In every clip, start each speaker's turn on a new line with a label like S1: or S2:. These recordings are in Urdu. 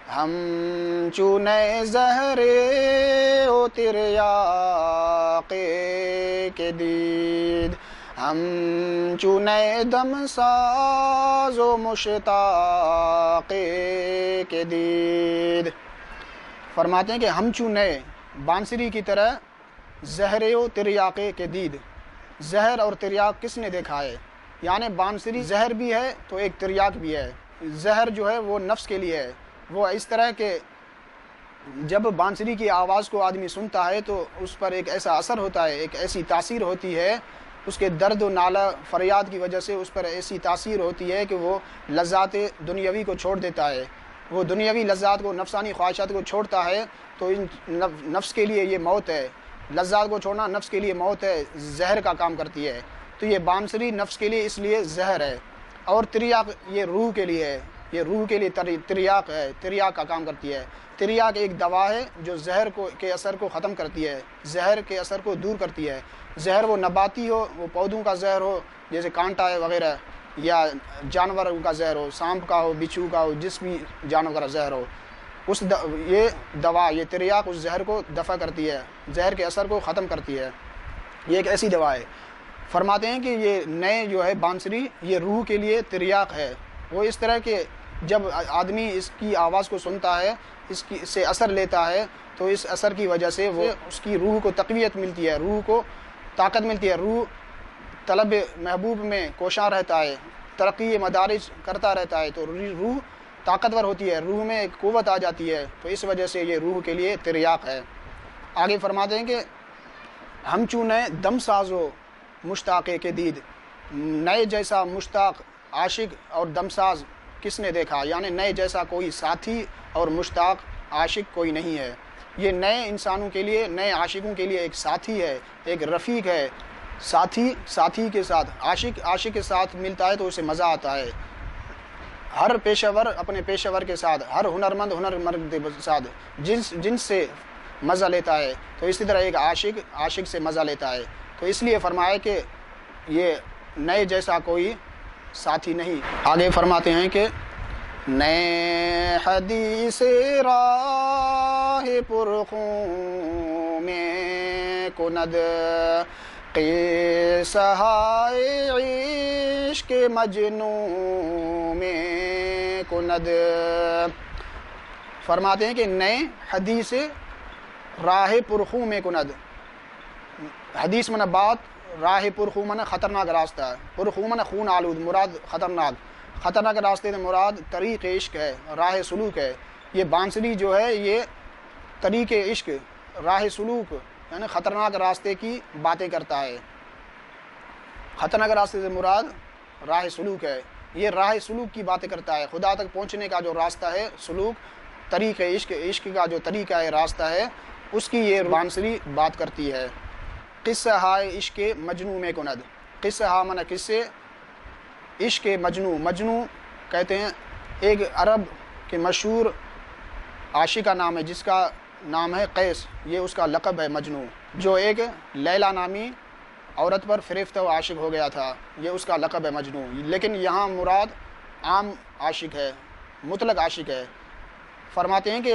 S1: ہم چونے زہرے و تریاقے کے دید، ہم چونے دم ساز و مشتاقے کے دید۔ فرماتے ہیں کہ ہم چونے بانسری کی طرح زہرے و تریاقے کے دید، زہر اور تریاق کس نے دیکھا ہے؟ یعنی بانسری زہر بھی ہے تو ایک تریاق بھی ہے۔ زہر جو ہے وہ نفس کے لیے ہے، وہ اس طرح کہ جب بانسری کی آواز کو آدمی سنتا ہے تو اس پر ایک ایسا اثر ہوتا ہے، ایک ایسی تاثیر ہوتی ہے، اس کے درد و نالہ فریاد کی وجہ سے اس پر ایسی تاثیر ہوتی ہے کہ وہ لذات دنیاوی کو چھوڑ دیتا ہے، وہ دنیاوی لذات کو، نفسانی خواہشات کو چھوڑتا ہے، تو نفس کے لیے یہ موت ہے، لذات کو چھوڑنا نفس کے لیے موت ہے، زہر کا کام کرتی ہے۔ تو یہ بانسری نفس کے لیے اس لیے زہر ہے، اور تریاق یہ روح کے لیے ہے، یہ روح کے لیے تریاق ہے، تریاق کا کام کرتی ہے۔ تریاق ایک دوا ہے جو زہر کے اثر کو ختم کرتی ہے، زہر کے اثر کو دور کرتی ہے۔ زہر وہ نباتی ہو، وہ پودوں کا زہر ہو جیسے کانٹا ہے وغیرہ، یا جانوروں کا زہر ہو، سانپ کا ہو، بچھو کا ہو، جس بھی جانور کا زہر ہو، یہ دوا، یہ تریاق اس زہر کو دفع کرتی ہے، زہر کے اثر کو ختم کرتی ہے۔ یہ ایک ایسی دوا ہے۔ فرماتے ہیں کہ یہ نئے جو ہے بانسری یہ روح کے لیے تریاق ہے۔ وہ اس طرح کہ جب آدمی اس کی آواز کو سنتا ہے، اس سے اثر لیتا ہے، تو اس اثر کی وجہ سے وہ اس کی روح کو تقویت ملتی ہے، روح کو طاقت ملتی ہے، روح طلب محبوب میں کوشاں رہتا ہے، ترقی مدارج کرتا رہتا ہے، تو روح طاقتور ہوتی ہے، روح میں ایک قوت آ جاتی ہے، تو اس وجہ سے یہ روح کے لیے تریاق ہے۔ آگے فرماتے ہیں کہ ہم چونے دم سازو مشتاقے کے دید، نئے جیسا مشتاق، عاشق اور دمساز کس نے دیکھا؟ یعنی نئے جیسا کوئی ساتھی اور مشتاق عاشق کوئی نہیں ہے۔ یہ نئے انسانوں کے لیے، نئے عاشقوں کے لیے ایک ساتھی ہے، ایک رفیق ہے۔ ساتھی کے ساتھ، عاشق کے ساتھ ملتا ہے تو اسے مزہ آتا ہے۔ ہر پیشہ ور اپنے پیشہ ور کے ساتھ، ہر ہنرمند کے ساتھ جن سے مزہ لیتا ہے، تو اسی طرح ایک عاشق سے مزہ لیتا ہے۔ تو اس لیے فرمایا کہ یہ نئے جیسا کوئی ساتھی نہیں۔ آگے فرماتے ہیں کہ نئے حدیث راہ پرخوں میں کند، قصہ عشق مجنوں میں کند۔ فرماتے ہیں کہ نئے حدیث راہ پرخوں میں کند، حدیث من بات، راہ پرخوں من خطرناک راستہ، پرخوں من خون آلود، مراد خطرناک راستے سے مراد طریق عشق ہے، راہ سلوک ہے۔ یہ بانسری جو ہے یہ طریق عشق، راہ سلوک یعنی خطرناک راستے کی باتیں کرتا ہے۔ خطرناک راستے سے مراد راہ سلوک ہے، یہ راہ سلوک کی باتیں کرتا ہے، خدا تک پہنچنے کا جو راستہ ہے، سلوک، طریق عشق کا جو طریقہ ہے، راستہ ہے، اس کی یہ بانسری بات کرتی ہے۔ قصہ ہائے عشق مجنوں میں کند، قصہ ہا من قصے، عشق مجنوں کہتے ہیں ایک عرب کے مشہور عاشق کا نام ہے جس کا نام ہے قیس، یہ اس کا لقب ہے مجنوں، جو ایک لیلا نامی عورت پر فریفتہ و عاشق ہو گیا تھا، یہ اس کا لقب ہے مجنوں۔ لیکن یہاں مراد عام عاشق ہے، مطلق عاشق ہے۔ فرماتے ہیں کہ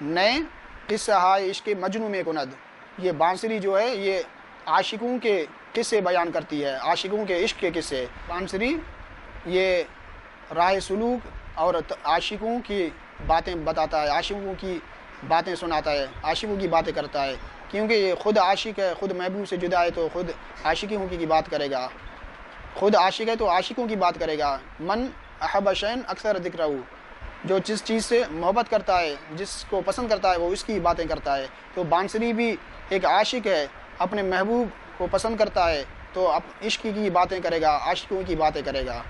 S1: نئے قصہ ہائے عشق مجنوں میں کند، یہ بانسری جو ہے یہ عاشقوں کے قصے بیان کرتی ہے، عاشقوں کے عشق کے قصے۔ بانسری یہ راہ سلوک اور عاشقوں کی باتیں بتاتا ہے، عاشقوں کی باتیں سناتا ہے، عاشقوں کی باتیں کرتا ہے، کیونکہ یہ خود عاشق ہے، خود محبوب سے جدا ہے تو خود عاشقوں کی بات کرے گا، خود عاشق ہے تو عاشقوں کی بات کرے گا۔ من احب شیئا اکثر ذکرہ، جو جس چیز سے محبت کرتا ہے، جس کو پسند کرتا ہے وہ اس کی باتیں کرتا ہے۔ تو بانسری بھی ایک عاشق ہے، اپنے محبوب کو پسند کرتا ہے تو عشق کی باتیں کرے گا، عاشقوں کی باتیں کرے گا۔